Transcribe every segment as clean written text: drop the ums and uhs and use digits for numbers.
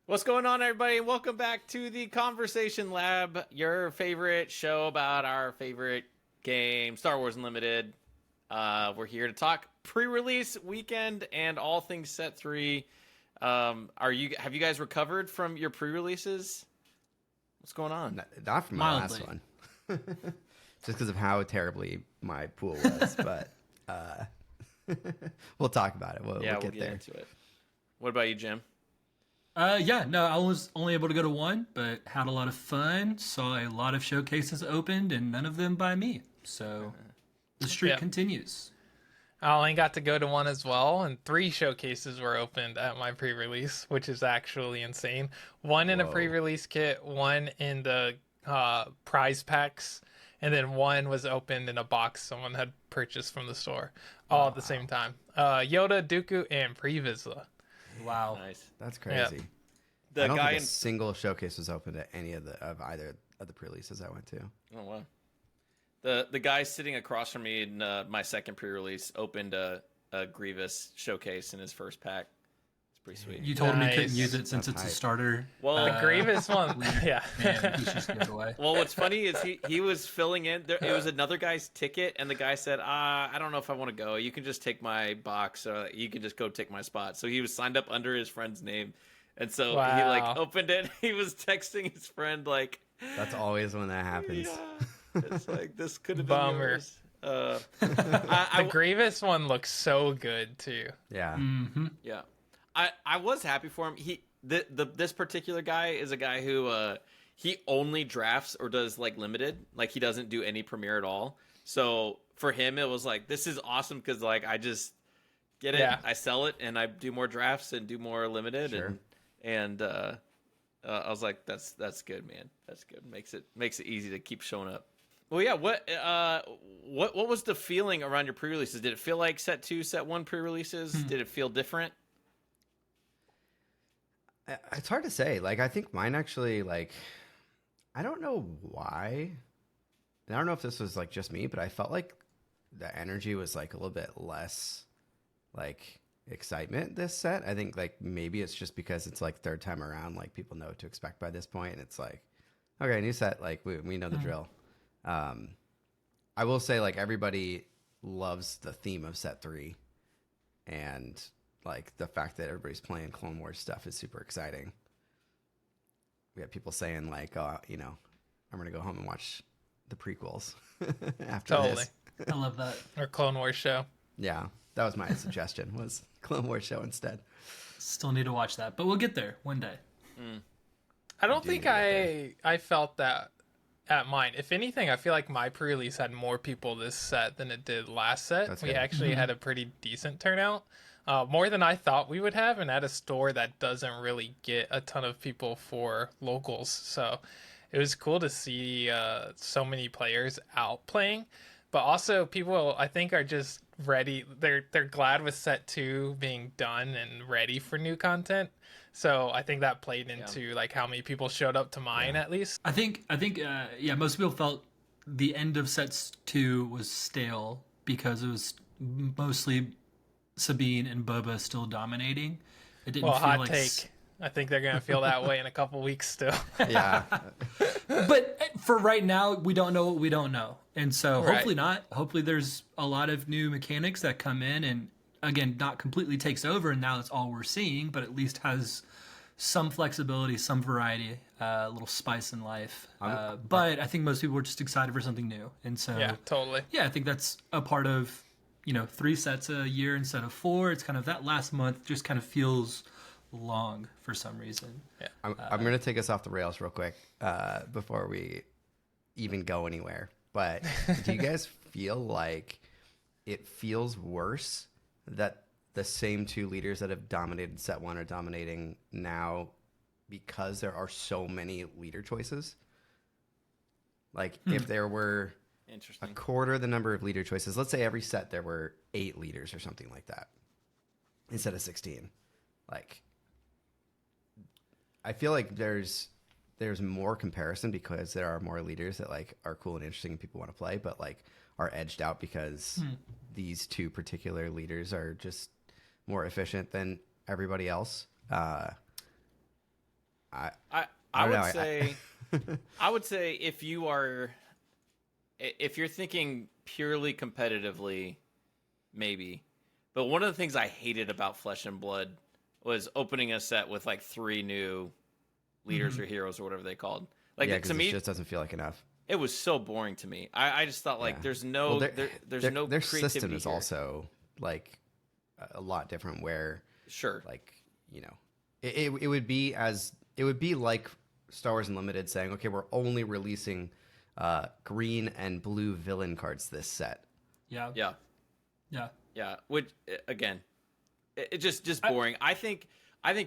What's going on, everybody? Welcome back to the Conversation Lab, your favorite show about our favorite game, Star Wars Unlimited. We're here to talk pre-release weekend and all things Set 3. Have you guys recovered from your pre-releases? What's going on? Not from my last one. Just because of how terribly my pool was, but we'll talk about it. We'll get there. Into it. What about you, Jim? I was only able to go to one, but had a lot of fun. Saw a lot of showcases opened, and none of them by me. So the streak continues. I only got to go to one as well, and 3 showcases were opened at my pre-release, which is actually insane. One in a pre-release kit, one in the prize packs, and then one was opened in a box someone had purchased from the store, all at the same time. Yoda, Dooku, and Previsla. Wow, nice. That's crazy. Yeah. I don't think a single showcase was open at any of either of the pre-releases I went to. Oh wow. The guy sitting across from me in my second pre-release opened a Grievous showcase in his first pack. It's pretty sweet. You told him he couldn't use it since it's a starter. Well, the Grievous one, yeah. Man, he just gave it away. Well, what's funny is he was filling in. It was another guy's ticket, and the guy said, I don't know if I want to go. You can just take my box, or you can just go take my spot. So he was signed up under his friend's name, and so he opened it. He was texting his friend like, that's always when that happens. Yeah. It's like, this could have been yours. The Grievous one looks so good too. Yeah. Mm-hmm. Yeah. I was happy for him. This particular guy is a guy who he only drafts or does like limited. Like he doesn't do any premiere at all. So for him it was like, this is awesome because like I just get it, I sell it, and I do more drafts and do more limited. Sure. And I was like, that's good, man. That's good. Makes it easy to keep showing up. Well, yeah. What was the feeling around your pre-releases? Did it feel like Set 2, Set 1 pre-releases? Did it feel different? It's hard to say. Like, I think mine actually, like, I don't know why. And I don't know if this was like just me, but I felt like the energy was like a little bit less like excitement this set. I think like maybe it's just because it's like third time around, like people know what to expect by this point, and it's like, okay, new set, like we know the drill. I will say like everybody loves the theme of Set 3, and like the fact that everybody's playing Clone Wars stuff is super exciting. We have people saying like, I'm gonna go home and watch the prequels after this. I love that. Or Clone Wars show. Yeah, that was my suggestion, was Clone Wars show instead. Still need to watch that, but we'll get there one day. I don't think I felt that at mine. If anything, I feel like my pre-release had more people this set than it did last set. That's we good. actually had a pretty decent turnout. More than I thought we would have, and at a store that doesn't really get a ton of people for locals. So it was cool to see so many players out playing. But also people, I think, are just ready. They're glad with Set 2 being done and ready for new content. So I think that played into like how many people showed up to mine at least. I think, most people felt the end of Set 2 was stale because it was mostly Sabine and Boba still dominating. It didn't feel hot like take. I think they're gonna feel that way in a couple weeks still. Yeah. But for right now, we don't know what we don't know, and so Right. hopefully not. Hopefully, there's a lot of new mechanics that come in, and again, not completely takes over, and now that's all we're seeing, but at least has some flexibility, some variety, a little spice in life. But I think most people were just excited for something new, and so Yeah, totally. yeah, I think that's a part of 3 sets a year instead of 4. It's kind of that last month just kind of feels long for some reason. Yeah. I'm going to take us off the rails real quick before we even go anywhere. But do you guys feel like it feels worse that the same 2 leaders that have dominated Set 1 are dominating now because there are so many leader choices? Like, if there were a quarter the number of leader choices, let's say every set there were 8 leaders or something like that instead of 16. Like, I feel like there's more comparison because there are more leaders that like are cool and interesting and people want to play, but like are edged out because these 2 particular leaders are just more efficient than everybody else. I don't would know. say I would say if you're thinking purely competitively, maybe. But one of the things I hated about Flesh and Blood was opening a set with like 3 new leaders or heroes or whatever they called. Like Yeah, to because it me, just doesn't feel like enough. it was so boring to me. I just thought like Yeah. there's no Well, there's their, no their creativity system is here. also like a lot different. Where Sure. like it would be like Star Wars Unlimited saying, okay, we're only releasing green and blue villain cards this set. Yeah. Yeah. Yeah. Yeah. Which again, it just boring. I think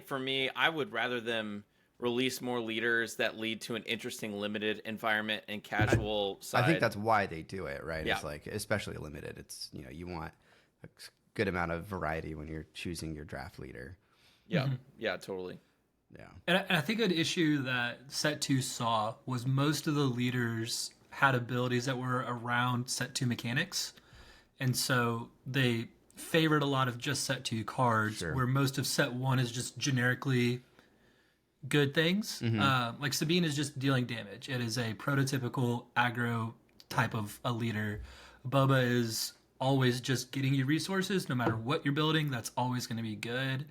for me, I would rather them release more leaders that lead to an interesting limited environment and casual side. I think that's why they do it, right? Yeah. It's like, especially limited. It's, you want a good amount of variety when you're choosing your draft leader. Yeah. Yeah, totally. Yeah. And I think an issue that Set 2 saw was most of the leaders had abilities that were around Set 2 mechanics. And so they favored a lot of just Set 2 cards, Sure. where most of Set 1 is just generically good things. Like Sabine is just dealing damage. It is a prototypical aggro type of a leader. Boba is always just getting you resources no matter what you're building. That's always going to be good.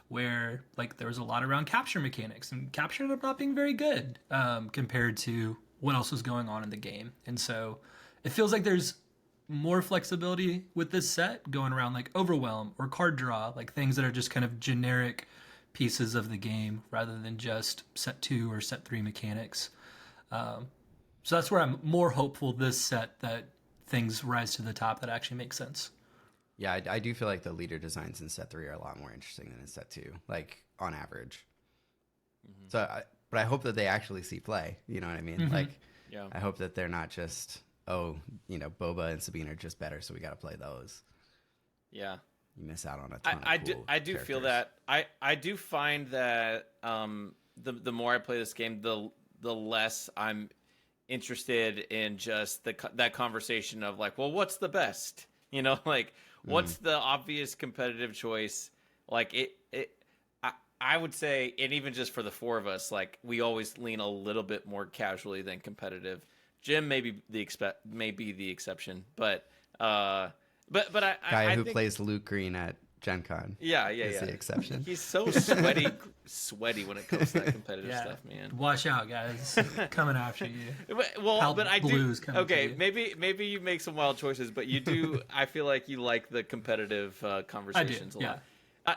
Where like there was a lot around capture mechanics, and capture ended up not being very good compared to what else was going on in the game. And so it feels like there's more flexibility with this set going around like overwhelm or card draw, like things that are just kind of generic pieces of the game rather than just set 2 or set 3 mechanics. So that's where I'm more hopeful this set that things rise to the top that actually make sense. Yeah, I do feel like the leader designs in set 3 are a lot more interesting than in set 2, like on average. So, but I hope that they actually see play. You know what I mean? Like, Yeah. I hope that they're not just, Boba and Sabine are just better, so we got to play those. Yeah. You miss out on a ton I of cool do feel characters. that. I do find that the more I play this game, the less I'm interested in just that conversation of like, well, what's the best? Like what's the obvious competitive choice? Like I would say, and even just for the 4 of us, like we always lean a little bit more casually than competitive. Jim may be the exception, but I Guy I who think, plays Luke Green at Gen Con yeah is the exception. He's so sweaty when it comes to that competitive Yeah. stuff, man. Watch out, guys. Coming after you. Well, Pal but I do. Blues coming Okay, to you. maybe you make some wild choices, but you do. I feel like you like the competitive conversations a lot.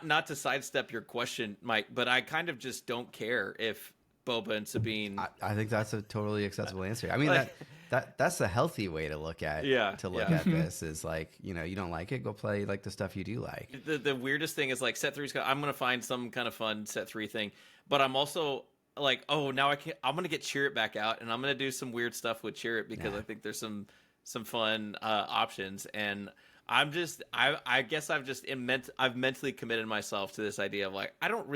Not to sidestep your question, Mike, but I kind of just don't care if Boba and Sabine. I think that's a totally acceptable answer. I mean, Like- that's a healthy way to look at Yeah, at this is like, you don't like it, go play like the stuff you do like. The weirdest thing is like set 3's. I'm gonna find some kind of fun set 3 thing, but I'm also like, oh, now I'm gonna get Chirrut back out, and I'm gonna do some weird stuff with Chirrut because I think there's some fun options, and I guess I've mentally committed myself to this idea of like I don't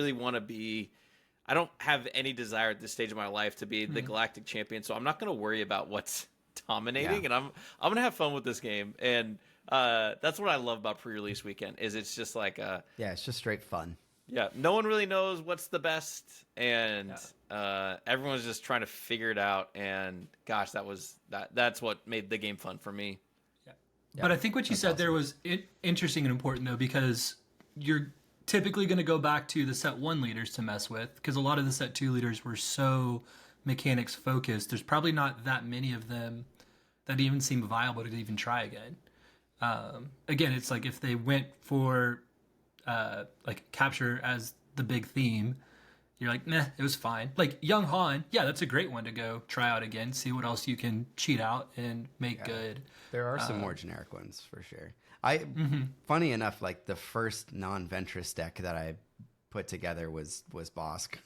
have any desire at this stage of my life to be the galactic champion, so I'm not going to worry about what's dominating, and I'm going to have fun with this game, and that's what I love about pre-release weekend is it's just like it's just straight fun. Yeah, no one really knows what's the best, and everyone's just trying to figure it out, and gosh, that's what made the game fun for me. But I think what you said there was interesting and important, though, because you're typically going to go back to the set 1 leaders to mess with, because a lot of the set 2 leaders were so mechanics focused. There's probably not that many of them that even seem viable to even try again. Again, it's like if they went for like capture as the big theme, you're like, nah, it was fine. Like Young Han, yeah, that's a great one to go try out again, see what else you can cheat out and make good. There are some more generic ones for sure. Funny enough, like the first non-Ventress deck that I put together was Bosk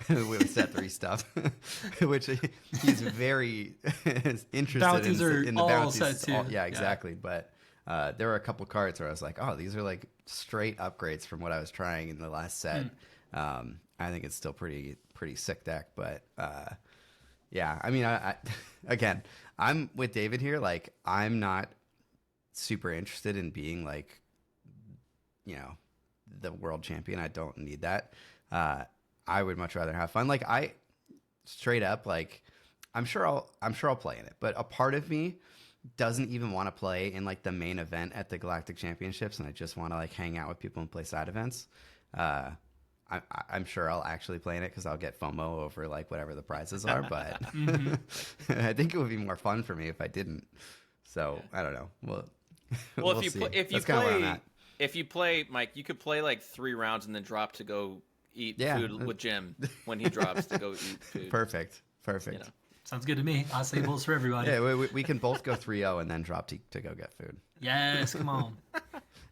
with set 3 stuff, which he's very interested Bounties in the all bounties. set 2. Yeah, exactly. But there were a couple cards where I was like, oh, these are like straight upgrades from what I was trying in the last set. I think it's still pretty sick deck, but yeah, I mean, I again, I'm with David here. Like, I'm not super interested in being like, the world champion. I don't need that. I would much rather have fun. Like I straight up like I'm sure I'll play in it, but a part of me doesn't even want to play in like the main event at the Galactic Championships, and I just want to like hang out with people and play side events. I'm sure I'll actually play in it because I'll get FOMO over like whatever the prizes are, but I think it would be more fun for me if I didn't. So I don't know. Well, we'll if you see. play, if you play, Mike, you could play like 3 rounds and then drop to go eat food with Jim when he drops to go eat food. Perfect. You know. Sounds good to me. I'll say rules for everybody. Yeah, we can both go 3-0 and then drop to go get food Yes, come on.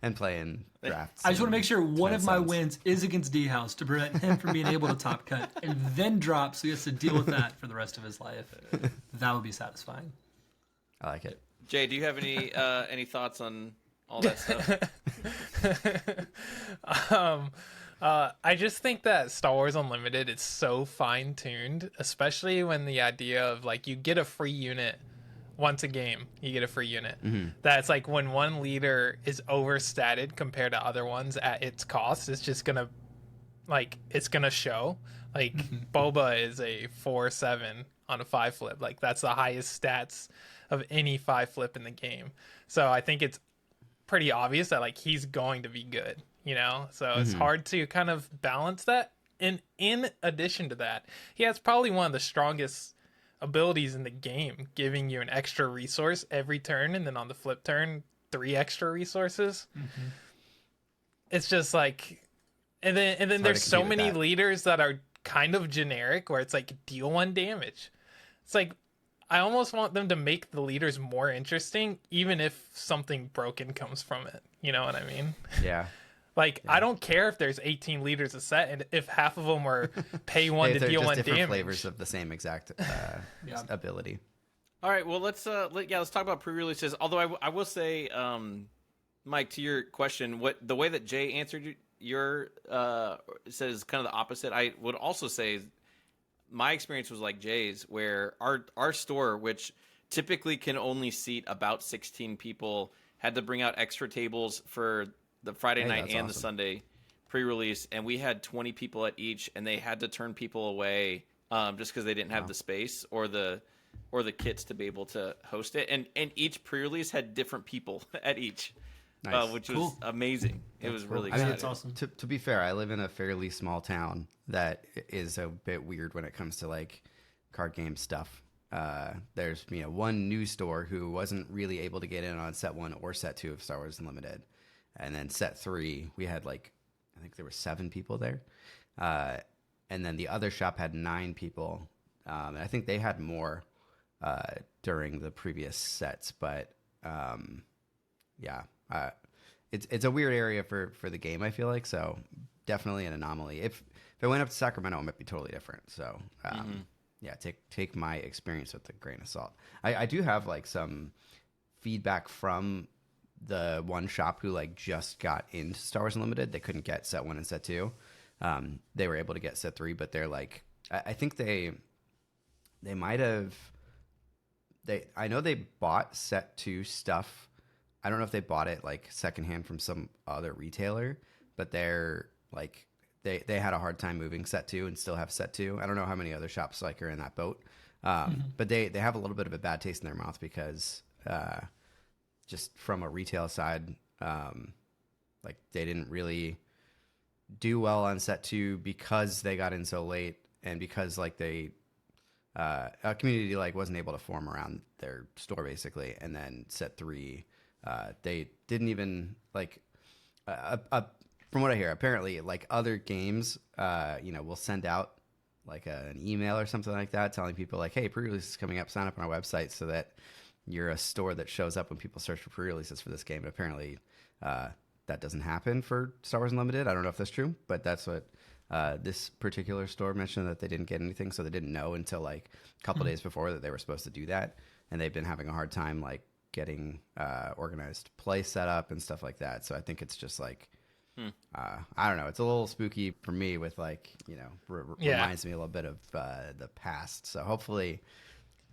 and play in drafts. I just want to make sure one of my sounds- wins is against D House to prevent him from being able to top cut and then drop, so he has to deal with that for the rest of his life. That would be satisfying. I like it. Jay, do you have any thoughts on all that stuff? I just think that Star Wars Unlimited is so fine tuned, especially when the idea of like you get a free unit once a game, you get a free unit. That's like when one leader is overstated compared to other ones at its cost, it's just gonna it's gonna show. Like Boba is a 4/7 on a 5 flip. Like that's the highest stats of any 5 flip in the game. So I think it's pretty obvious that like he's going to be good, you know? So it's hard to kind of balance that. And in addition to that, he has probably one of the strongest abilities in the game, giving you an extra resource every turn, and then on the flip turn 3 extra resources. It's just like, and then there's so many leaders that are kind of generic where it's like deal 1 damage. It's like I almost want them to make the leaders more interesting, even if something broken comes from it. You know what I mean? Yeah. I don't care if there's 18 leaders a set, and if half of them are pay 1 to deal 1 different damage. flavors of the same exact ability. All right, well let's talk about pre-releases. Although I will say, Mike, to your question, the way that Jay answered your says kind of the opposite. I would also say my experience was like Jay's, where our store, which typically can only seat about 16 people, had to bring out extra tables for the Friday night and the Sunday pre-release, and we had 20 people at each, and they had to turn people away just because they didn't have the space or the kits to be able to host it. And each pre-release had different people at each. Nice. Which was amazing. It was really I mean, exciting. That's awesome. To be fair, I live in a fairly small town that is a bit weird when it comes to like card game stuff. There's one news store who wasn't really able to get in on set 1 or set 2 of Star Wars Unlimited, and then set 3 we had like I think there were 7 people there, and then the other shop had 9 people, and I think they had more during the previous sets, but it's a weird area for the game, I feel like. So definitely an anomaly. If I went up to Sacramento, it might be totally different. So take my experience with a grain of salt. I do have like some feedback from the one shop who like just got into Star Wars Unlimited. They couldn't get set 1 and set 2. They were able to get set 3, but they're like, I think they might have. I know they bought set 2 stuff. I don't know if they bought it like secondhand from some other retailer, but they're like they had a hard time moving set 2 and still have set 2. I don't know how many other shops like are in that boat, but they have a little bit of a bad taste in their mouth because just from a retail side, like they didn't really do well on set 2 because they got in so late and because like a community like wasn't able to form around their store basically, and then set 3. They didn't even like from what I hear, apparently like other games will send out like an email or something like that telling people like, hey, pre-release is coming up, sign up on our website so that you're a store that shows up when people search for pre-releases for this game. But apparently that doesn't happen for Star Wars Unlimited. I don't know if that's true, but that's what this particular store mentioned, that they didn't get anything, so they didn't know until like a couple days before that they were supposed to do that, and they've been having a hard time like getting organized play set up and stuff like that. So I think it's just like I don't know, it's a little spooky for me with like reminds me a little bit of the past. So hopefully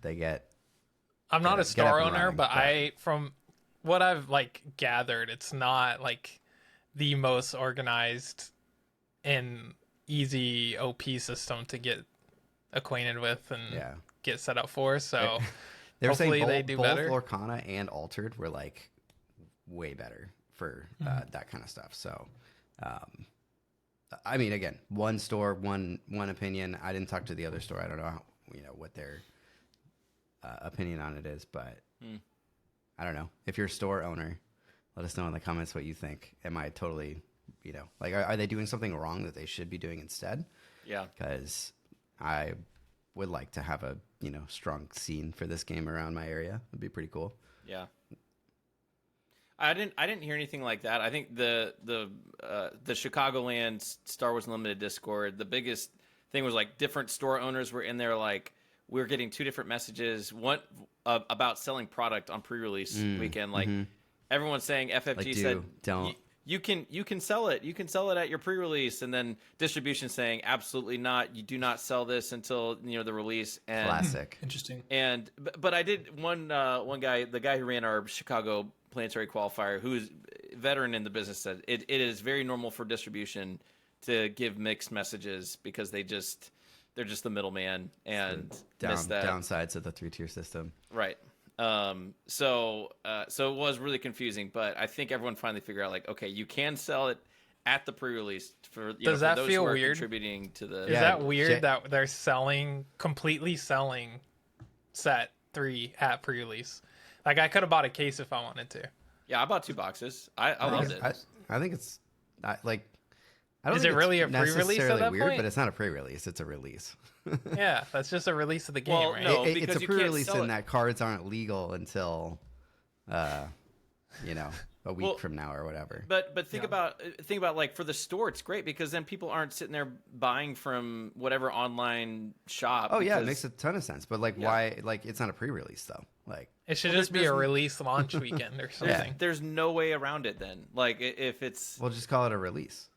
they get I'm not a store owner, running, but from what I've like gathered, it's not like the most organized and easy OP system to get acquainted with and Yeah. get set up for. So They were saying hopefully both, they do both better. Lorcana and Altered were like way better for that kind of stuff. So, I mean, again, one store, one opinion. I didn't talk to the other store. I don't know how, what their opinion on it is, but I don't know. If you're a store owner, let us know in the comments what you think. Am I totally, like, are they doing something wrong that they should be doing instead? Yeah. Because I would like to have a strong scene for this game around my area. It'd be pretty cool. Yeah. I didn't hear anything like that. I think the Chicagoland Star Wars Unlimited Discord, the biggest thing was like different store owners were in there. Like we were getting two different messages. One about selling product on pre-release weekend. Like everyone's saying FFG Like, said don't. You can sell it. You can sell it at your pre-release, and then distribution saying absolutely not. You do not sell this until the release. And Classic. Interesting. And but I did one guy, the guy who ran our Chicago Planetary Qualifier, who's veteran in the business, said it is very normal for distribution to give mixed messages because they're just the middleman and miss that. Downsides of the 3-tier system. Right. So it was really confusing, but I think everyone finally figured out, like, okay, you can sell it at the pre-release for Does for that those feel who are weird? contributing to the. Is Yeah, that weird shit. that they're completely selling set 3 at pre-release? Like I could have bought a case if I wanted to. Yeah, I bought 2 boxes. I loved it. I think it's like. I don't Is think it really it's a pre-release at necessarily that weird, point? but it's not a pre-release. It's a release. Yeah, that's just a release of the game, Well, right? no. It's because a you can't pre-release sell in it. that cards aren't legal until, a week Well, from now or whatever. But think about like for the store, it's great because then people aren't sitting there buying from whatever online shop. Oh yeah, it because- makes a ton of sense. But like, Yeah. why? Like, it's not a pre-release though. Like, It should Well, just be there's- a release launch weekend or something. There's no way around it then. Like if it's we'll just call it a release.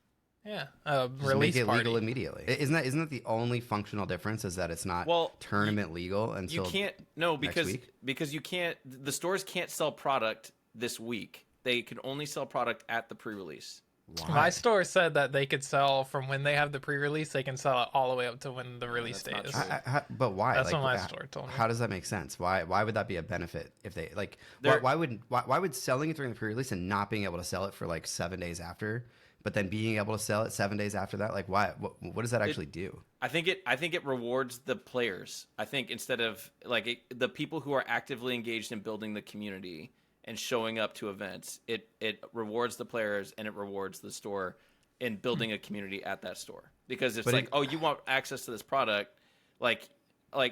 Yeah, Just release make it party. legal immediately. Isn't that the only functional difference? Is that it's not Well, tournament legal until you can't because week? you can't, the stores can't sell product this week. They can only sell product at the pre-release. Why? My store said that they could sell from when they have the pre-release. They can sell it all the way up to when the release that's date not is. true. But why? That's like, what my store told me. How does that make sense? Why would that be a benefit if they like? There- Why would selling it during the pre-release and not being able to sell it for like 7 days after, but then being able to sell it 7 days after that? Like, why? What does that actually do? I think it rewards the players. I think instead of like the people who are actively engaged in building the community and showing up to events, it rewards the players and it rewards the store in building a community at that store, because it's But like, it- oh, you want access to this product, like I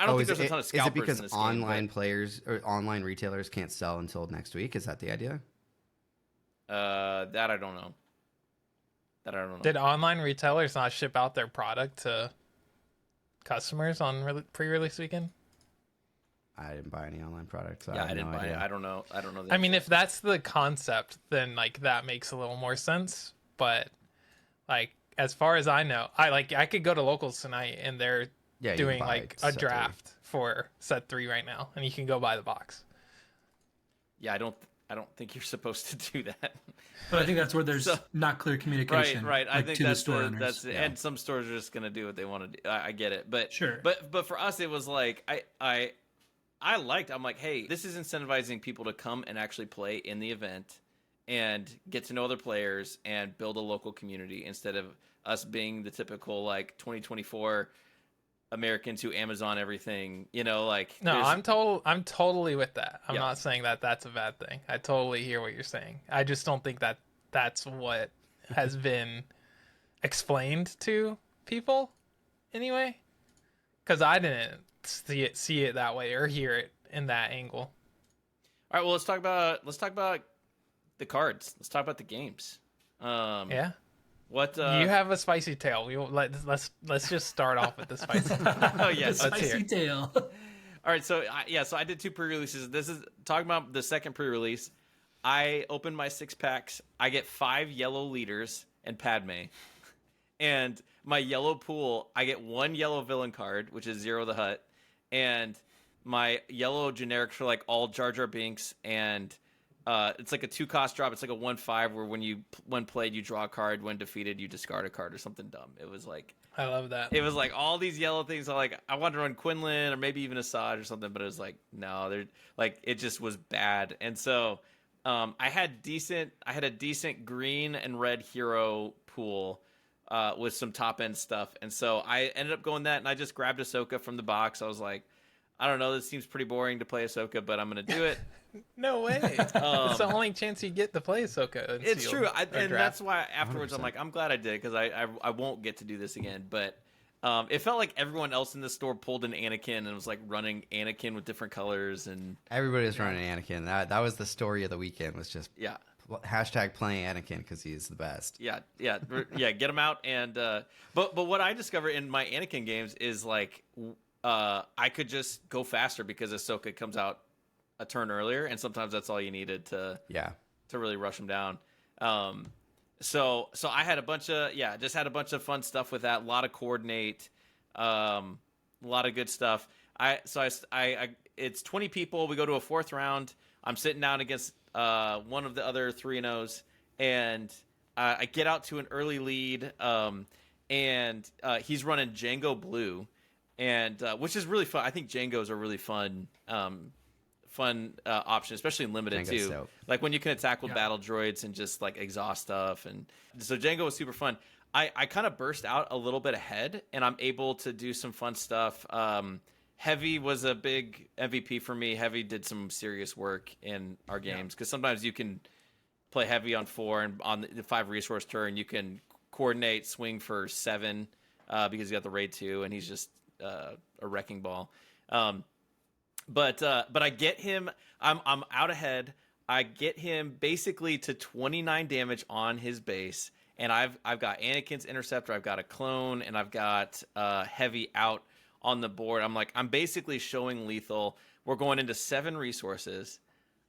don't think there's a ton of Is scalpers it because in this game, online players or online retailers can't sell until next week? Is that the idea? that I don't know. Did online retailers not ship out their product to customers on pre-release weekend? I didn't buy any online products. So Yeah, I I have didn't no buy it. idea. I don't know. I mean, if that's the concept, then like that makes a little more sense. But like, as far as I know, I could go to locals tonight and they're Yeah, you can doing buy like a set 3. draft for set 3 right now, and you can go buy the box. Yeah, I don't think you're supposed to do that. But I think that's where there's So- not clear communication. Right. I like, think to that's the store the, owners. that's Yeah. and some stores are just gonna do what they want to do. I get it, but Sure. But for us, it was like I'm like, hey, this is incentivizing people to come and actually play in the event and get to know other players and build a local community instead of us being the typical like 2024 Americans who Amazon everything. Like No, there's- I'm totally with that. I'm Yeah. not saying that that's a bad thing. I totally hear what you're saying. I just don't think that that's what has been explained to people anyway, because I didn't see it that way or hear it in that angle. All right. Well, let's talk about the cards. Let's talk about the games. Yeah. What You have a spicy tail. Let's just start off with the spicy. Oh yes, The let's hear spicy it. tail. All right, so I did 2 pre-releases. This is talking about the second pre-release. I opened my 6 packs. I get 5 yellow leaders and Padme, and my yellow pool. I get 1 yellow villain card, which is Zero the Hutt, and my yellow generics for like all Jar Jar Binks and it's like a 2-cost drop. It's like a 1/5 where when played you draw a card, when defeated you discard a card or something dumb. It was like I love that. it was like all these yellow things. I wanted to run Quinlan or maybe even Assad or something, but it was like no, they're like it just was bad. And so I had a decent green and red hero pool with some top end stuff, and so I ended up going that, and I just grabbed Ahsoka from the box. I was like, I don't know, this seems pretty boring to play Ahsoka, but I'm gonna do it. No way. It's the only chance you get to play Ahsoka. It's true, and draft. that's why afterwards 100%. I'm like, I'm glad I did, because I won't get to do this again. But it felt like everyone else in the store pulled an Anakin and was like running Anakin with different colors, and Everybody was running Anakin. That was the story of the weekend. Was just yeah, hashtag playing Anakin because he's the best. yeah, get them out. And but what I discovered in my Anakin games is like I could just go faster because Ahsoka comes out a turn earlier, and sometimes that's all you needed to really rush them down. So I had a bunch of fun stuff with that. A lot of coordinate, a lot of good stuff. It's 20 people. We go to a 4th round. I'm sitting down against one of the other 3-0s, and I get out to an early lead. And he's running Django Blue, and which is really fun. I think Django's are really fun option, especially in limited Django's too. dope. Like when you can attack with battle droids and just like exhaust stuff. And so Django was super fun. I kind of burst out a little bit ahead, and I'm able to do some fun stuff. Heavy was a big MVP for me. Heavy did some serious work in our games, because sometimes you can play Heavy on 4, and on the 5 resource turn you can coordinate swing for 7 because you got the raid 2, and he's just a wrecking ball. But I get him. I'm out ahead. I get him basically to 29 damage on his base, and I've got Anakin's Interceptor. I've got a clone, and I've got Heavy out on the board. I'm basically showing lethal. We're going into 7 resources.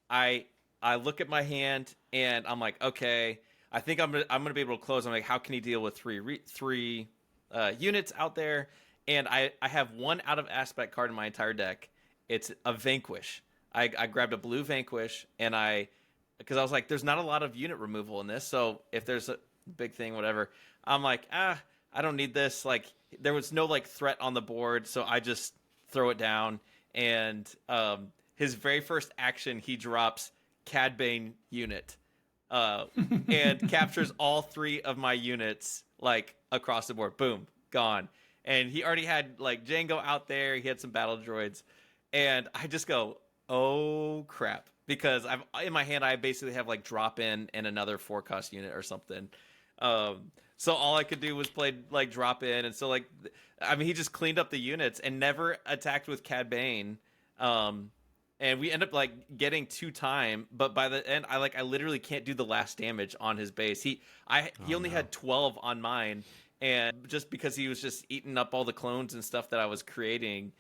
I look at my hand, and I'm like, okay, I think I'm gonna be able to close. I'm like, how can he deal with three units out there? And I have one out of aspect card in my entire deck. It's a Vanquish. I grabbed a blue Vanquish, and because I was like, there's not a lot of unit removal in this, so if there's a big thing, whatever, I'm like, I don't need this. Like, there was no like threat on the board, so I just throw it down. And his very first action, he drops Cad Bane unit, and captures all 3 of my units like across the board. Boom, gone. And he already had like Django out there. He had some battle droids. And I just go, oh crap, because in my hand I basically have like drop in and another 4-cost unit or something. So all I could do was play like drop in, and so like he just cleaned up the units and never attacked with Cad Bane. And we end up like getting 2 time, but by the end I literally can't do the last damage on his base. He only had 12 on mine, and just because he was just eating up all the clones and stuff that I was creating.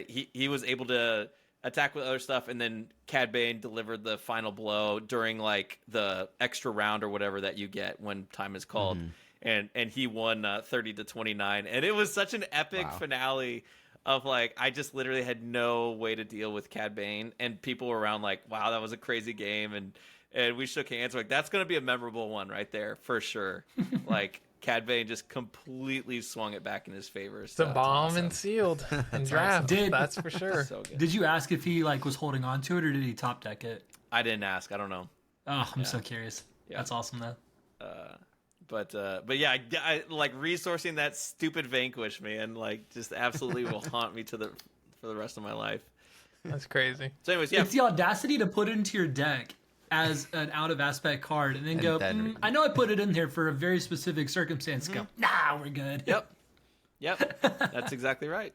He was able to attack with other stuff, and then Cad Bane delivered the final blow during like the extra round or whatever that you get when time is called, and he won 30-29, and it was such an epic finale of like I just literally had no way to deal with Cad Bane, and people were around like, wow, that was a crazy game, and we shook hands. We're like, that's gonna be a memorable one right there for sure. Like. Cad Bane just completely swung it back in his favor. It's a bomb and sealed and draft. That's for sure. So good. Did you ask if he like was holding on to it, or did he top deck it? I didn't ask. I don't know. Oh, I'm so curious. Yeah. That's awesome though. But yeah, I like resourcing that stupid Vanquish, man. Like, just absolutely will haunt me for the rest of my life. That's crazy. So, anyways, yeah. It's the audacity to put it into your deck as an out of aspect card, and then I know I put it in there for a very specific circumstance. Go, nah, we're good. Yep. That's exactly right.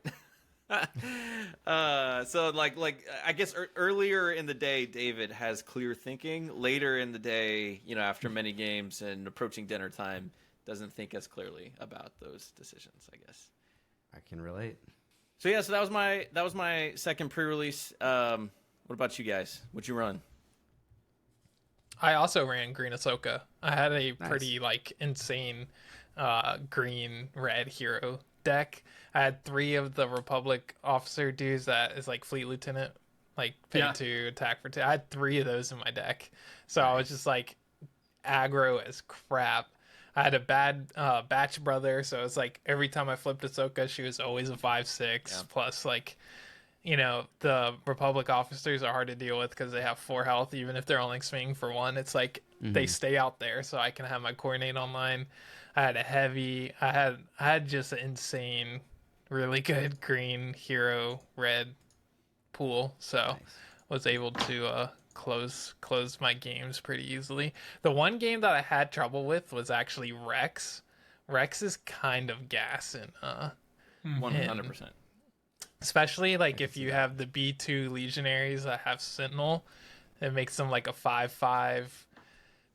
So like I guess earlier in the day, David has clear thinking. Later in the day, after many games and approaching dinner time, doesn't think as clearly about those decisions, I guess. I can relate. So yeah, so that was my second pre-release. What about you guys? What'd you run? I also ran Green Ahsoka. I had a pretty insane green red hero deck. I had 3 of the Republic officer dudes that is like Fleet Lieutenant, like pay Yeah. 2, attack for 2. I had 3 of those in my deck, so I was just like aggro as crap. I had a bad batch brother, so it's like every time I flipped Ahsoka, she was always a 5/6. Yeah. Plus, like, you know, the Republic officers are hard to deal with because they have 4 health, even if they're only swinging for 1. It's like they stay out there, so I can have my coordinate online. I had a heavy. I had just an insane, really good green hero red pool, so was able to close my games pretty easily. The one game that I had trouble with was actually Rex. Rex is kind of gas and 100%. especially like if you have the B2 legionaries that have Sentinel, it makes them like a 5/5,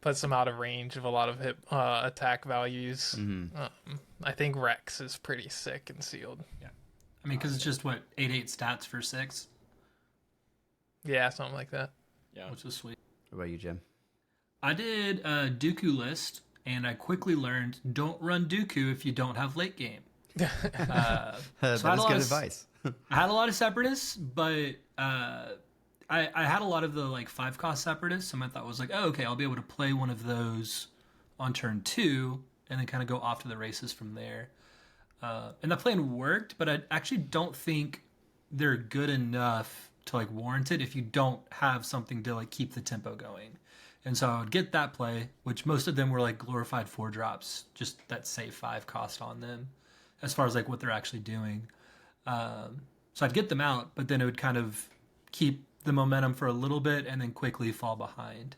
puts them out of range of a lot of hit attack values. I think Rex is pretty sick and sealed. I mean, because it's just what 8/8 stats for 6, Yeah, something like that. Yeah. which is sweet. What about you, Jim? I did a Dooku list, and I quickly learned don't run Dooku if you don't have late game. That I is had a lot good of- advice. I had a lot of separatists, but I had a lot of the like 5-cost separatists, so I thought was like, oh, okay, I'll be able to play one of those on turn 2, and then kind of go off to the races from there. And that plan worked, but I actually don't think they're good enough to like warrant it if you don't have something to like keep the tempo going. And so I would get that play, which most of them were like glorified 4-drops, just that say 5 cost on them, as far as like what they're actually doing. So I'd get them out, but then it would kind of keep the momentum for a little bit and then quickly fall behind.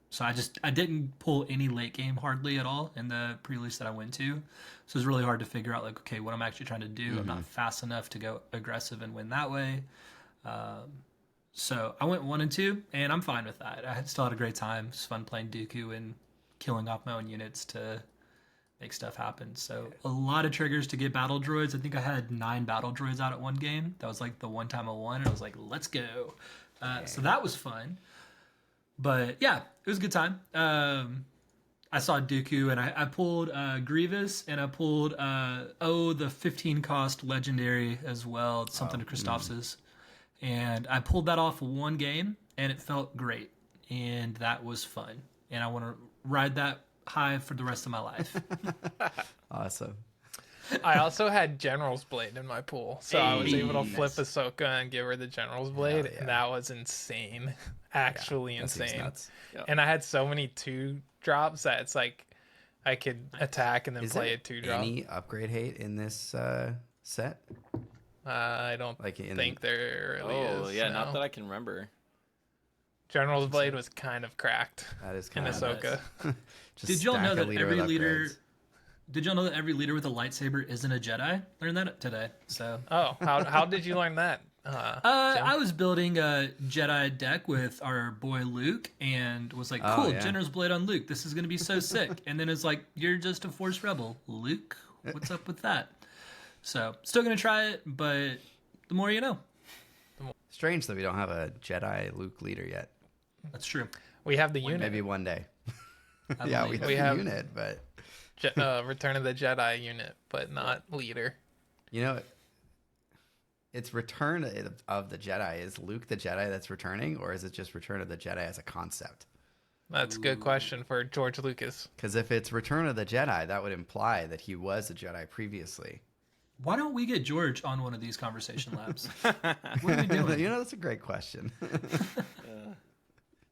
So I didn't pull any late game hardly at all in the pre-release that I went to. So it was really hard to figure out like, okay, what I'm actually trying to do. I'm not fast enough to go aggressive and win that way. So I went 1 and 2, and I'm fine with that. I still had a great time. It's fun playing Dooku and killing off my own units to make stuff happen. So a lot of triggers to get battle droids. I think I had 9 battle droids out at one game. That was like the one time I won, and I was like, let's go. So that was fun. But yeah, it was a good time. I saw Dooku, and I pulled Grievous, and I pulled the 15-cost legendary as well, something to Christoph's. And I pulled that off one game, and it felt great, and that was fun. And I want to ride that high for the rest of my life. Awesome. I also had General's Blade in my pool, so I was able to flip Ahsoka and give her the General's Blade, and that was insane. Actually That seems insane. nuts. And I had so many 2-drops that it's like I could attack and then Is play there a 2-drop. any upgrade hate in this set? I don't Like in think there really Oh, is. yeah, no. not that I can remember. General's Blade was kind of cracked that is in kind of Ahsoka. Just Did y'all stack know a that leader every with leader? upgrades. Did y'all know that every leader with a lightsaber isn't a Jedi? Learned that today. So Oh, how did you learn that? I was building a Jedi deck with our boy Luke, and was like, Oh, cool, yeah. Jenner's Blade on Luke. This is gonna be so sick. And then it's like, you're just a Force rebel, Luke. What's up with that? So still gonna try it, but the more you know. Strange that we don't have a Jedi Luke leader yet. That's true. We have the unit. Maybe one day. I Yeah, believe we it. have We the have- unit, but Return of the Jedi unit, but not leader. you know, it's Return of the Jedi. Is Luke the Jedi that's returning, or is it just Return of the Jedi as a concept? That's a good question for George Lucas. Because if it's Return of the Jedi, that would imply that he was a Jedi previously. Why don't we get George on one of these conversation labs? What are we doing? You know, that's a great question.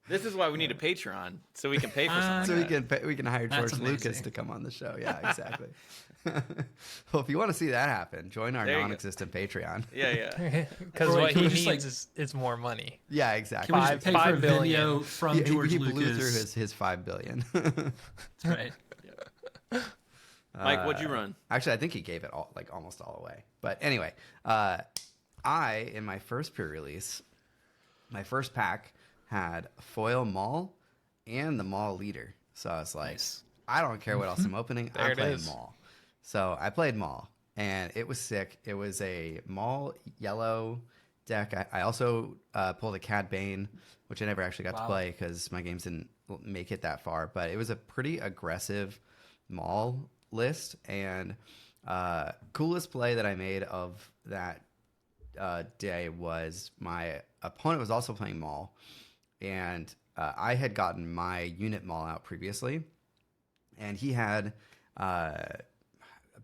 This is why we need a Patreon, so we can pay for something. So like that. we can hire That's George Lucas amazing. to come on the show. Yeah, exactly. Well, if you want to see that happen, join our There you go. non-existent Patreon. Yeah, yeah. Because Or wait, what can he we just, needs is more money. Yeah, exactly. Can we just pay for a 5 billion. video from He George blew Lucas? through his $5 billion. That's right. Mike, what'd you run? Actually, I think he gave it all, like almost all away. But anyway, in my first pre-release, my first pack had foil Maul and the Maul leader. So I was like, Nice. I don't care what else I'm opening. There I'm it playing is. Maul. So I played Maul, and it was sick. It was a Maul yellow deck. I also pulled a Cad Bane, which I never actually got to Wow. play because my games didn't make it that far. But it was a pretty aggressive Maul list, and coolest play that I made of that day was my opponent was also playing Maul, and I had gotten my unit Maul out previously, and he had a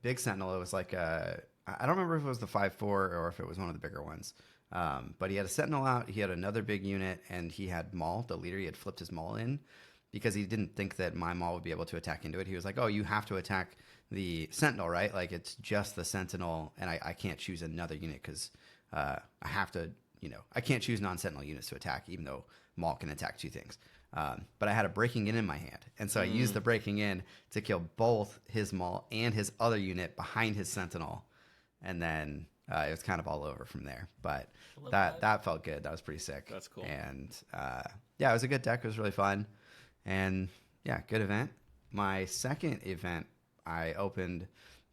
big Sentinel. It was like I don't remember if it was the 5-4 or if it was one of the bigger ones. But he had a Sentinel out. He had another big unit, and he had Maul, the leader. He had flipped his Maul in because he didn't think that my Maul would be able to attack into it. He was like, "Oh, you have to attack the Sentinel, right? Like it's just the Sentinel, and I can't choose another unit because I have to, I can't choose non-Sentinel units to attack, even though Maul can attack two things." But I had a breaking in my hand, and so I used the breaking in to kill both his Maul and his other unit behind his Sentinel, and then it was kind of all over from there. But that felt good. That was pretty sick. That's cool. And yeah, it was a good deck. It was really fun, and yeah, good event. My second event, I opened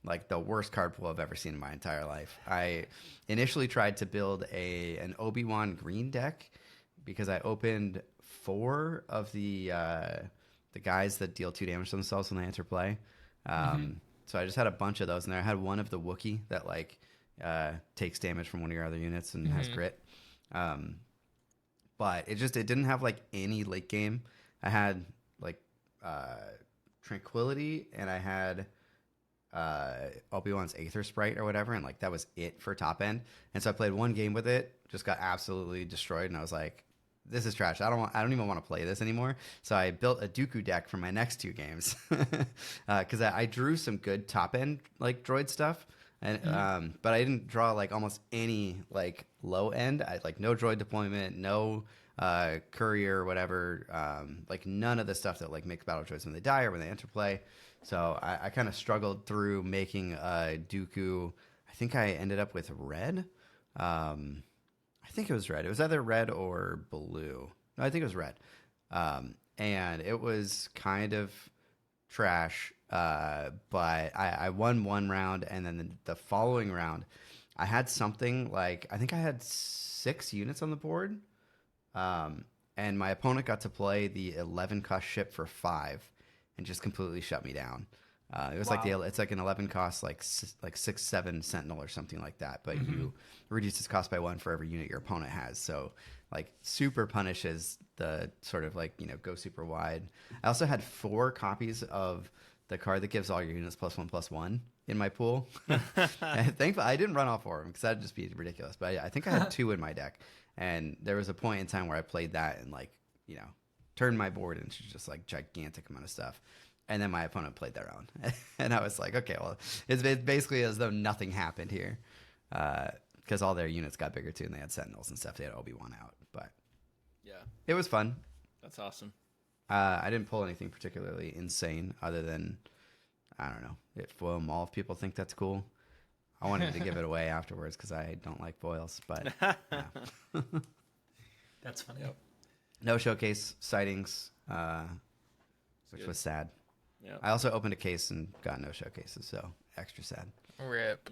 like the worst card pool I've ever seen in my entire life. I initially tried to build an Obi-Wan green deck because I opened 4 of the guys that deal 2 damage to themselves when they enter play. So I just had a bunch of those in there. I had one of the Wookiee that like takes damage from one of your other units and has grit. But it didn't have like any late game. I had like Tranquility, and I had Obi-Wan's Aether Sprite or whatever, and like that was it for top end. And so I played one game with it, just got absolutely destroyed, and I was like, this is trash. I don't even want to play this anymore. So I built a Dooku deck for my next 2 games because I drew some good top end like droid stuff, and but I didn't draw like almost any like low end. I like no droid deployment, no courier or whatever, like none of the stuff that like makes battle droids when they die or when they enter play. So I kind of struggled through making a Dooku. I think I ended up with red. I think it was red. It was either red or blue. No, I think it was red. And it was kind of trash. But I won one round, and then the following round, I had something like, I think I had 6 units on the board. And my opponent got to play the 11 cost ship for 5 and just completely shut me down. It was it's like an 11 cost, like 6-7 Sentinel or something like that. But you reduce its cost by 1 for every unit your opponent has. So like super punishes the sort of like, go super wide. I also had 4 copies of the card that gives all your units +1/+1 in my pool. And thankfully, I didn't run all 4 of them because that'd just be ridiculous. But I think I had 2 in my deck. And there was a point in time where I played that and like, turned my board into just like gigantic amount of stuff. And then my opponent played their own. And I was like, okay, well, it's basically as though nothing happened here. Because all their units got bigger too, and they had Sentinels and stuff. They had Obi-Wan out. But yeah, it was fun. that's awesome. I didn't pull anything particularly insane other than, I don't know, it foil Maul if people think that's cool. I wanted to give it away afterwards because I don't like foils. But yeah. That's funny. Yep. No showcase sightings, which good. was sad. Yep. I also opened a case and got no showcases, so extra sad. Rip.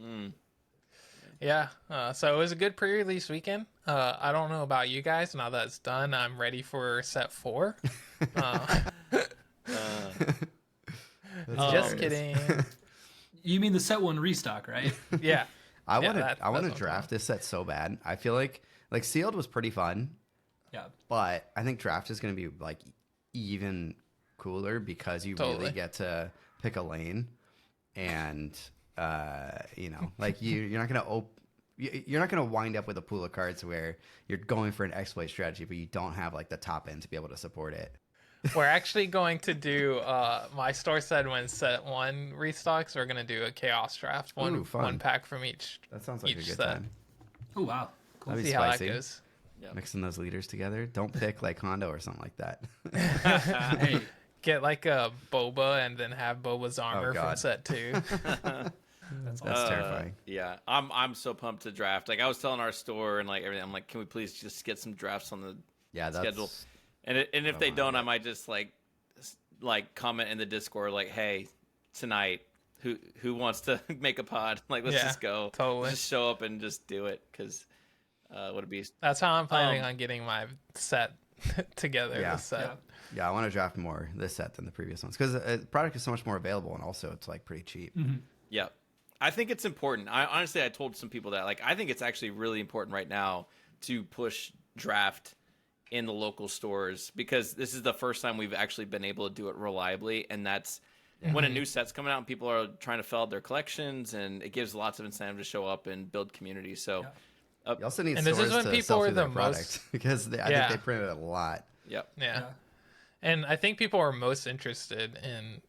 Yeah, so it was a good pre-release weekend. I don't know about you guys. Now that it's done, I'm ready for set 4. Just kidding. You mean the set 1 restock, right? Yeah. I Yeah, want to that's I want what to I'm draft this set so bad. I feel like sealed was pretty fun, Yeah. but I think draft is going to be like even cooler because you Totally. really get to pick a lane, and like you're not going to you're not going to wind up with a pool of cards where you're going for an exploit strategy, but you don't have like the top end to be able to support it. We're actually going to do, my store said when set 1 restocks, we're going to do a chaos draft. Ooh, fun. One pack from each. That sounds like a Each good set. time. Oh, wow. Cool. That'd be See how that spicy. goes. Yep. Mixing those leaders together. Don't pick like Hondo or something like that. Hey, Get like a Boba and then have Boba's armor from God. set 2. that's That's terrifying. Yeah, I'm so pumped to draft. Like I was telling our store and like everything, I'm like, can we please just get some drafts on the Yeah, that's schedule? And if I they wanna don't, get. I might just like comment in the Discord like, hey, tonight who wants to make a pod? Like let's Yeah, just go. totally. Just show up and just do it because would it be? That's how I'm planning on getting my set together. Yeah. This set. yeah. Yeah, I want to draft more this set than the previous ones because the product is so much more available, and also it's like pretty cheap. Yeah, I think it's important. I told some people that, like, I think it's actually really important right now to push draft in the local stores, because this is the first time we've actually been able to do it reliably, and that's when a new set's coming out and people are trying to fill out their collections, and it gives lots of incentive to show up and build community. So You also need And this stores is when to people sell are through their the product most- because I think they printed a lot. yep. Yeah. And I think people are most interested in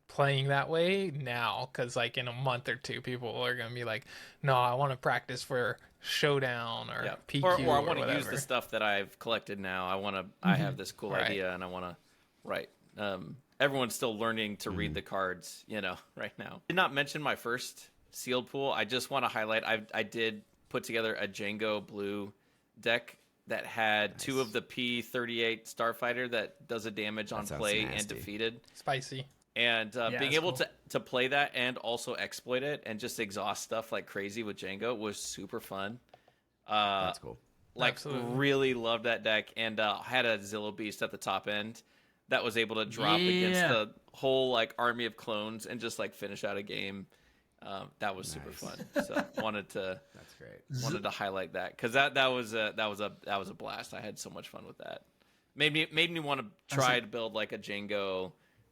playing that way now, because like in a month or two, people are going to be like, no, I want to practice for Showdown or PQ or I or want to use whatever. the stuff that I've collected now. I have this cool Right. idea, and I want to everyone's still learning to read the cards, right now. Did not mention my first sealed pool. I just want to highlight I did put together a Django blue deck that had two of the P-38 Starfighter that does a damage on sounds play and nasty. defeated. Spicy. And being it's able cool. to play that and also exploit it and just exhaust stuff like crazy with Django was super fun. That's cool. Like, Absolutely. really loved that deck, and had a Zillow Beast at the top end that was able to drop against Yeah. the whole like army of clones and just like finish out a game. That was super fun. So wanted to That's great. highlight that, because that was a blast. I had so much fun with that. Made me want to try to build like a Django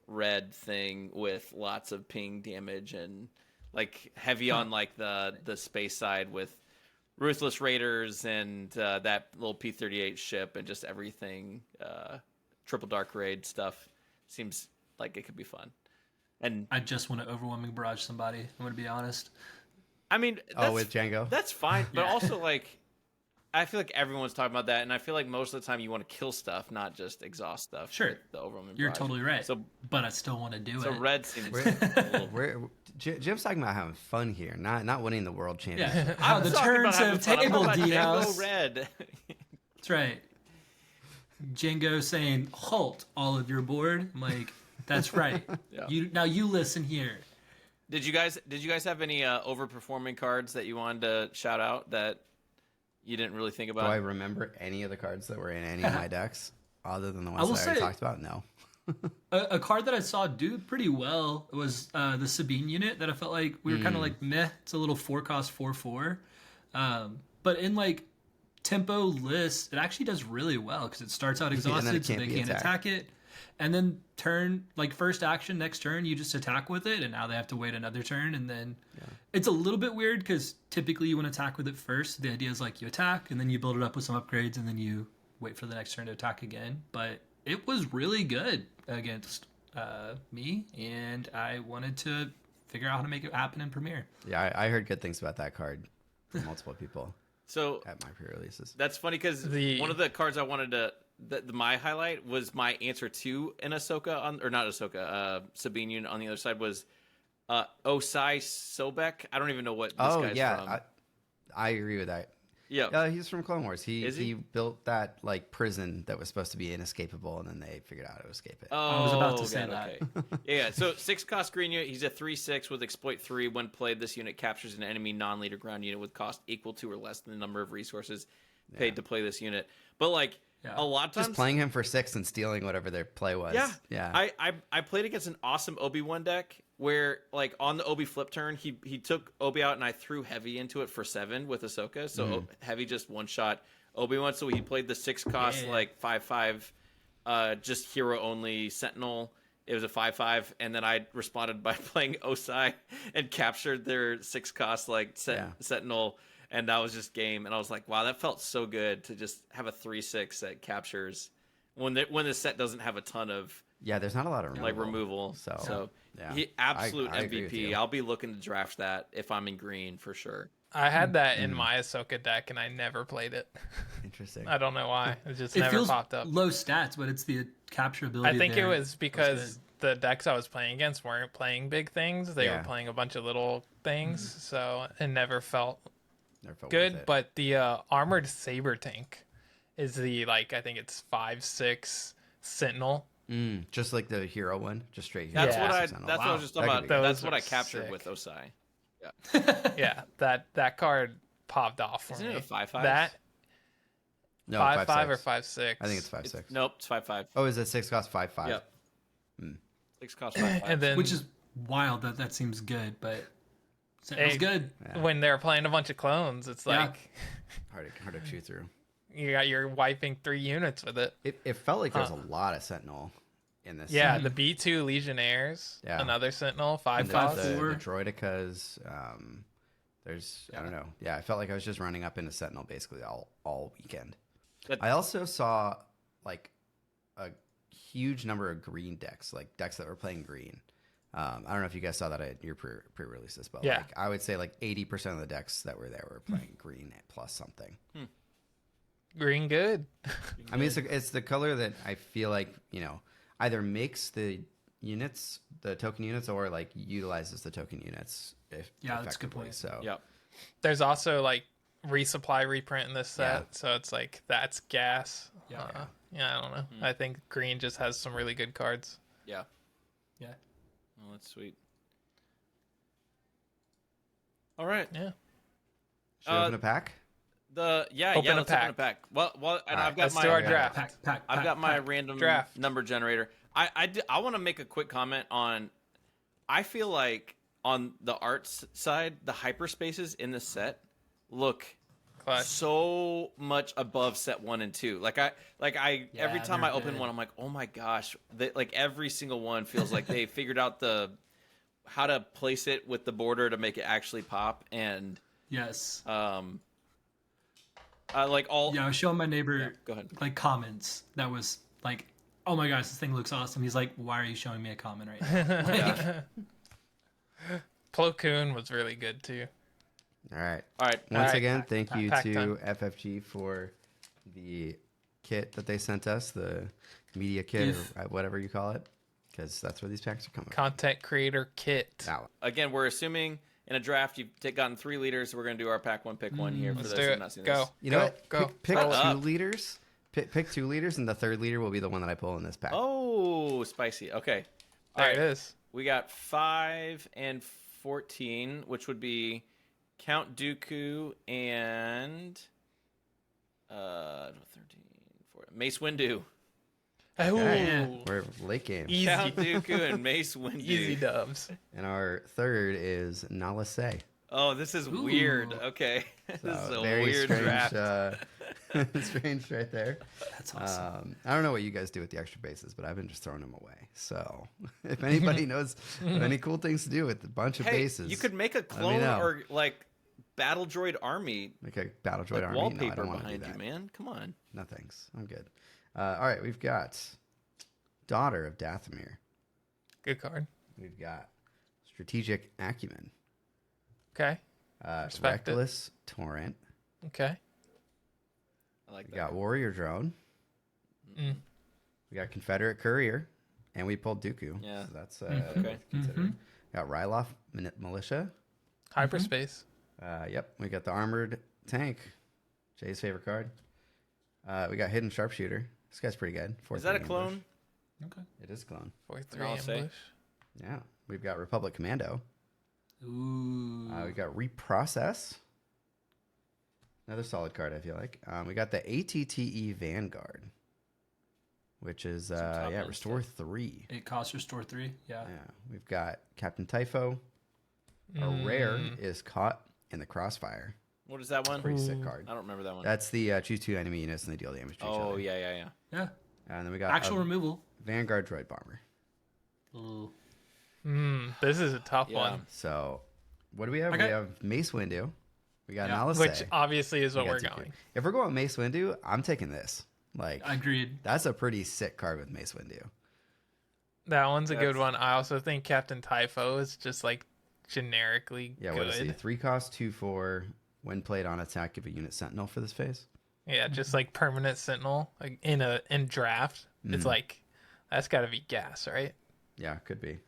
red thing with lots of ping damage and like heavy on like the space side with Ruthless Raiders and that little P-38 ship and just everything. Triple Dark Raid stuff seems like it could be fun. And I just want to overwhelming barrage somebody. I'm going to be honest. I mean, With Django? that's fine, but Yeah. also like I feel like everyone's talking about that, and I feel like most of the time you want to kill stuff, not just exhaust stuff. Sure. with the overwhelming You're barrage. totally right. So But I still want to do so it. red seems a little. Jim's talking about having fun here, not winning the world championship. Yeah. How the I'm talking about turns having of fun. I'm table talking about Django D-House. red. That's right. Django saying, halt, all of your board. I'm like, that's right. Yeah. You listen here. Did you guys have any overperforming cards that you wanted to shout out that you didn't really think Do about? I remember any of the cards that were in any of my decks other than the I ones will that I already say- talked about? No. A card that I saw do pretty well was the Sabine unit that I felt like we were kind of like, meh, it's a little 4-cost 4/4. But in like tempo lists, it actually does really well because it starts out then it exhausted, so can't they be can't attacked. attack it. And then first action, next turn, you just attack with it, and now they have to wait another turn. And then it's a little bit weird because typically you want to attack with it first. The idea is like you attack, and then you build it up with some upgrades, and then you wait for the next turn to attack again. But it was really good against me, and I wanted to figure out how to make it happen in Premiere. Yeah, I heard good things about that card from multiple people So at my pre-releases. that's funny because one of the cards I wanted to my highlight was my answer to an Ahsoka or not Ahsoka, Sabine unit on the other side was Osai Sobek. I don't even know what this guy's from. I agree with that. Yeah. He's from Clone Wars. Is he? He built that like prison that was supposed to be inescapable, and then they figured out how to escape it. Oh, was about to say got it, okay. Yeah, so 6-cost green unit. He's a 3/6 with exploit 3. When played, this unit captures an enemy non-leader ground unit with cost equal to or less than the number of resources paid to play this unit. But like a lot of times, Just playing him for 6 and stealing whatever their play was. Yeah. I played against an awesome Obi-Wan deck where, like, on the Obi flip turn, he took Obi out and I threw Heavy into it for 7 with Ahsoka. So Heavy just one-shot Obi-Wan. So he played the 6-cost, like, 5/5, just hero-only Sentinel. It was a 5/5, and then I responded by playing Osai and captured their 6-cost, like, Sentinel, and that was just game. And I was like, wow, that felt so good to just have a 3/6 that captures when the set doesn't have a ton of There's not a lot of removal. like removal. So yeah. he absolute I agree with MVP. you. I'll be looking to draft that if I'm in green for sure. I had that in my Ahsoka deck, and I never played it. Interesting. I don't know why. It just It never feels popped up. low stats, but it's the capture ability. I think it there. was because the decks I was playing against weren't playing big things. They were playing a bunch of little things, so it never felt Never felt worth good. it. But the armored saber tank is the I think it's 5/6 Sentinel. Just like the hero one, just straight. That's hero. what I. Sentinel. That's what I was just talking That could about. be That's Those what I are captured sick. with Osai. Yeah, that card popped off for Isn't me. it a 5/5? That No, 5/5 or 5/6. 5/6. I think it's 5/6. Nope, it's 5/5. Oh, is it 6-cost 5/5? Yep. 6 cost 5/5. And then which is wild that seems good, but Sounds Hey, good. Yeah. When they're playing a bunch of clones, it's Yeah. like hard to chew through. you're wiping 3 units with it. It felt like there was a lot of Sentinel in this. Yeah, set. the B2 Legionnaires, Yeah. another Sentinel, 5 And five, costs. the four. droidicas. There's I don't know. Yeah, I felt like I was just running up into Sentinel basically all weekend. But- I also saw like a huge number of green decks, like decks that were playing green. I don't know if you guys saw that at your pre-releases, but Yeah. like I would say like 80% of the decks that were there were playing green plus something. Green good. I mean, it's the color that I feel like, either makes the units, the token units, or like utilizes the token units Yeah, that's a good effectively. point. So Yep. There's also like resupply reprint in this set, Yeah. so it's like that's gas. Yeah. Yeah, I don't know. I think green just has some really good cards. Yeah. Yeah. Well, that's sweet. All right. Yeah. should we open a pack? Open Let's a open a pack. pack. Well, and All right, I've got let's my do our draft. I've got my pack. random Draft. number generator. I want to make a quick comment on. I feel like on the arts side, the hyperspaces in the set look Clutch. so much above set 1 and 2. Every Yeah, time I they're open good. one, I'm like, oh my gosh! Like every single one feels like they figured out how to place it with the border to make it actually pop, and Yes. I like all. Yeah, I was showing my neighbor Yeah, go ahead. like comments that was like, "Oh my gosh, this thing looks awesome." He's like, "Why are you showing me a comment right now?" Yeah. Plo Koon was really good too. All right. All right. Once right, again, pack- thank you pack to time. FFG for the kit that they sent us, the media kit If- or whatever you call it, because that's where these packs are coming Content creator kit. from. Now, Again, we're assuming in a draft you've gotten 3 leaders. We're going to do our pack 1, pick 1 here for Let's those do who have it. not seen Go. this. you know what? Go. Pick Roll 2 up. leaders. Pick 2 leaders, and the third leader will be the one that I pull in this pack. Oh, spicy. Okay. All There right. it is. We got 5 and 14, which would be Count Dooku and 13, 14, Mace Windu. Oh, Okay. We're late game. easy, Count Dooku and Mace Windu. easy dubs. And our third is Nala Se. Oh, this is Ooh. weird. Okay. This is a very weird strange, draft. strange right there. That's awesome. I don't know what you guys do with the extra bases, but I've been just throwing them away. So if anybody knows of any cool things to do with a bunch of Hey, bases, you could make a me clone know. or like battle droid army make a battle droid like army. No, I wallpaper don't want to do behind you, that. man. Come on. No thanks. I'm good. All right, we've got Daughter of Dathomir. Good card. We've got Strategic Acumen. Okay. Respect it. Reckless Torrent. Okay. I like We that. got Warrior Drone. Mm. We got Confederate Courier. And we pulled Dooku. Yeah. So that's Okay. considered. Got Ryloth Militia. Hyperspace. Yep. We got the Armored Tank. Jay's favorite card. We got Hidden Sharpshooter. This guy's pretty good. Is that a 4-3 clone? ambush. Okay. It is clone. 4-3 I'll say. ambush. Yeah. We've got Republic Commando. Ooh. We got Reprocess. Another solid card, I feel like. We got the ATTE Vanguard, which is top end Restore stuff. 3. It costs Restore 3. Yeah. Yeah. We've got Captain Typho. Our rare is Caught in the Crossfire. What is that one? Pretty sick card. I don't remember that one. That's the choose 2 enemy units and they deal damage to each Oh, other. yeah. Yeah. And then we got Actual a removal. Vanguard Droid Bomber. Ooh. This is a tough Yeah. one. So, what do we have? Okay. We have Mace Windu. We got Yeah. Nala Which Se. obviously is We what got we're Dooku. going. If we're going Mace Windu, I'm taking this. Like, Agreed. that's a pretty sick card with Mace Windu. That one's a good That's- one. I also think Captain Typho is just like generically Yeah, good. what is he? 3 cost, 2/4. When played on attack, give a unit Sentinel for this phase. Yeah, just like permanent sentinel like in draft. It's like that's got to be gas, right? Yeah, could be.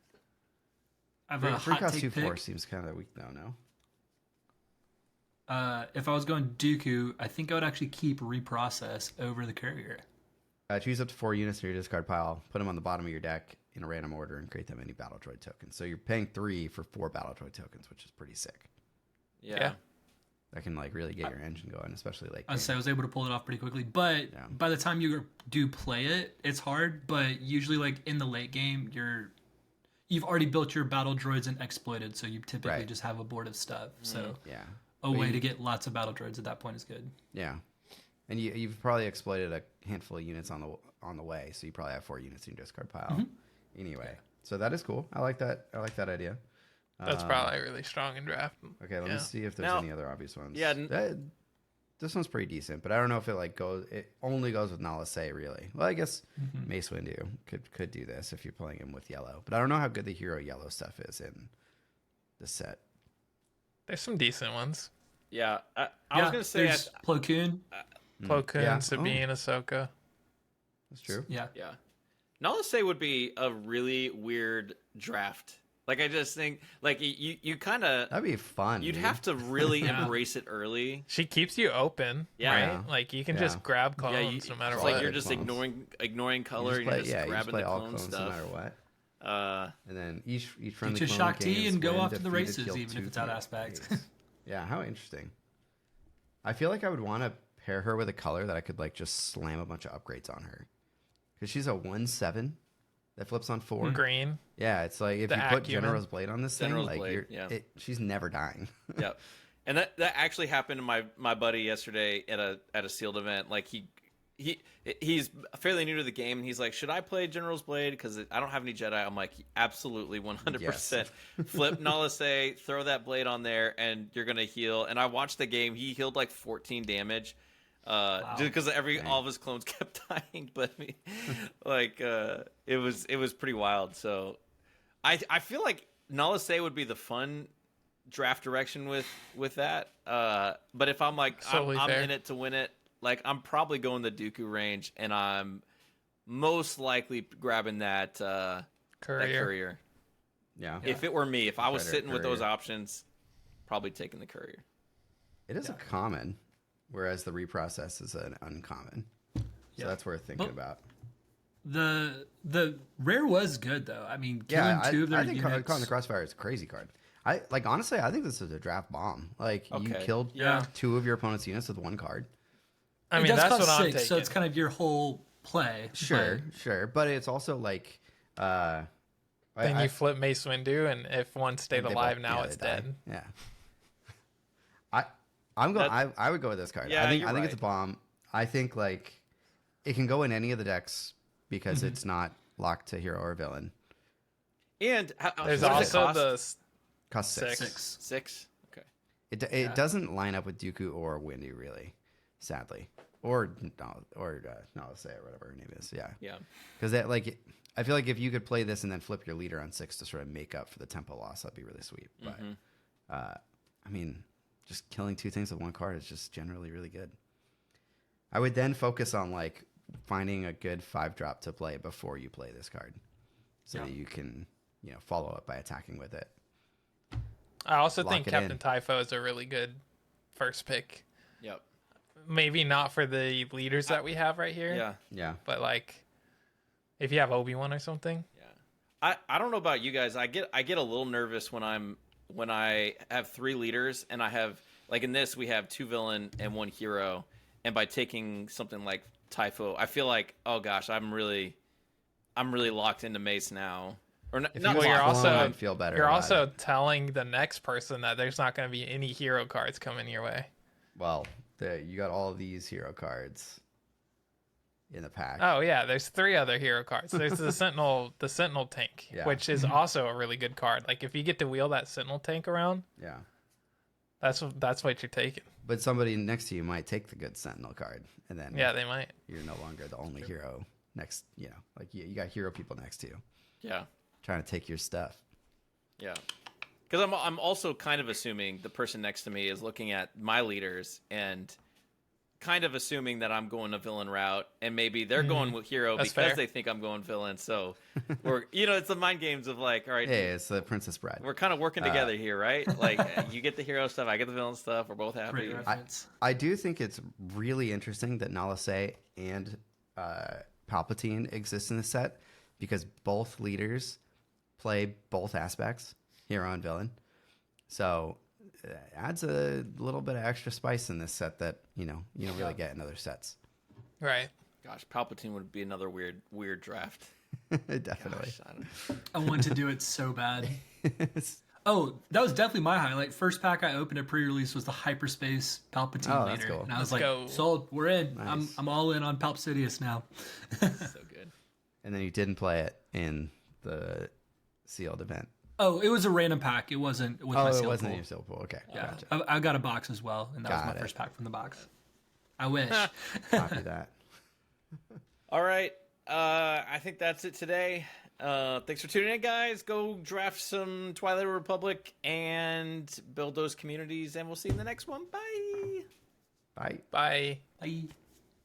I have 3 a hot cost, take 2/4 pick. seems kind of weak though. No. If I was going Dooku, I think I would actually keep Reprocess over the Courier. Choose up to 4 units in your discard pile. Put them on the bottom of your deck in a random order and create them any battle droid tokens. So you're paying 3 for 4 battle droid tokens, which is pretty sick. Yeah. That can like really get your engine going, especially like. I was able to pull it off pretty quickly, but Yeah. by the time you do play it, it's hard. But usually, like in the late game, you've already built your battle droids and exploited, so you typically Right. just have a board of stuff. So Yeah. a way to get lots of battle droids at that point is good. Yeah. And you've probably exploited a handful of units on the way, so you probably have 4 units in your discard pile. Anyway, so that is cool. I like that. I like that idea. That's probably really strong in draft. Okay, let me see if there's Now- any other obvious ones. Yeah, this one's pretty decent, but I don't know if it like goes. It only goes with Nala Se, really. Well, I guess Mace Windu could do this if you're playing him with yellow, but I don't know how good the hero yellow stuff is in the set. There's some decent ones. Yeah, I was gonna say, there's Plo Koon. Plo Koon, Yeah. Sabine, Ahsoka. That's true. Yeah. yeah, Nala Se would be a really weird draft. Like I just think, like you kind of, That'd be fun. you'd dude. have to really Yeah. embrace it early. She keeps you open, Yeah. right? Yeah. Like you can Yeah. just grab Yeah, clones no matter it's what. like you're Good just clones. ignoring You color. just And play, you're just you grabbing play the all clone clones stuff. no matter what. Uh, And then each friendly Get your clone Shakti gains and go win, off to the defeated, races, killed even if 2 it's out from aspect. base. Yeah, how interesting. I feel like I would want to pair her with a color that I could like just slam a bunch of upgrades on her, because she's a 1/7 that flips on 4. Green. Yeah, it's like if The you put acumen. General's Blade on this General's thing, like Blade, yeah. she's never dying. Yep. And that actually happened to my buddy yesterday at a sealed event. Like he's fairly new to the game, and he's like, "Should I play General's Blade because I don't have any Jedi?" I'm like, "Absolutely, 100%. Flip Nala Se, throw that blade on there, and you're gonna heal." And I watched the game; he healed like 14 damage, just because all of his clones kept dying. But I mean, like it was pretty wild. So I feel like Nala Se would be the fun draft direction with that. But if I'm like Totally I'm fair. in it to win it, like I'm probably going the Dooku range, and I'm most likely grabbing that courier. Yeah, If it were me, if I was Predator sitting with those courier. options, probably taking the courier. it is a common, whereas the reprocess is an uncommon. So Yeah. that's worth thinking But- about. The rare was good though. I mean, killing Yeah, 2 of their I think units. Caught in the Crossfire is a crazy card. Honestly, I think this is a draft bomb. Like you Okay. killed Yeah. 2 of your opponent's units with 1 card. I It mean, does that's cost what I'm 6, taking. so it's kind of your whole play. Sure, but it's also like Then you flip Mace Windu, and if one stayed they alive, both- now yeah, it's they die. dead. Yeah. I would go with this card. Yeah, I think you're it's a right. bomb. I think like it can go in any of the decks because it's not locked to hero or villain. And There's what does it also cost? the Cost 6. 6. 6. Okay. It doesn't line up with Dooku or Windu really, sadly, or Nala Se or whatever her name is. Yeah, Yeah. because that like I feel like if you could play this and then flip your leader on 6 to sort of make up for the tempo loss, that'd be really sweet. But I mean, just killing 2 things with 1 card is just generally really good. I would then focus on like finding a good 5-drop to play before you play this card, so that you can follow up by attacking with it. I also Lock think it Captain in. Typho is a really good first pick. Yep. Maybe not for the leaders that we have right here. Yeah. Yeah. But like, if you have Obi-Wan or something. Yeah. I don't know about you guys. I get a little nervous when I have 3 leaders, and I have, like in this we have 2 villain and 1 hero, and by taking something like Typho, I feel like, oh gosh, I'm really locked into Mace now. Or not, If not you Well, you're locked, also I'd feel better You're about also it. telling the next person that there's not going to be any hero cards coming your way. Well, you got all these hero cards in the pack. Oh yeah, there's 3 other hero cards. There's the Sentinel tank, Yeah. which is also a really good card. Like if you get to wheel that Sentinel tank around, Yeah. that's what you're taking. But somebody next to you might take the good Sentinel card, and then Yeah, they might. you're no longer the only hero next. Like you got hero people next to you yeah. trying to take your stuff. Yeah. Because I'm also kind of assuming the person next to me is looking at my leaders and kind of assuming that I'm going a villain route, and maybe they're going with hero That's because fair. they think I'm going villain. So we're it's the mind games of like, all right, Hey, it's the Princess Bride. we're kind of working together here, right? Like you get the hero stuff, I get the villain stuff. We're both happy. Great reference. I do think it's really interesting that Nala Se and Palpatine exist in the set, because both leaders play both aspects, hero and villain. So it adds a little bit of extra spice in this set that you don't really get in other sets. Right. Gosh, Palpatine would be another weird draft. Definitely. Gosh, I don't- I want to do it so bad. Oh, that was definitely my highlight. First pack I opened at pre-release was the Hyperspace Palpatine Oh, that's leader, cool. and I was Let's like, go. "Sold, we're in. Nice. I'm all in on Palp Sidious now." so good. And then you didn't play it in the sealed event. Oh, it was a random pack. It wasn't with my Oh, seal it wasn't pool. in your sealed pool. Okay, Yeah, gotcha. I got a box as well, and that was Got my it. first pack from the box. I wish. Copy that. All right. I think that's it today. Thanks for tuning in, guys. Go draft some Twilight Republic and build those communities, and we'll see you in the next one. Bye. Bye. Bye. Bye.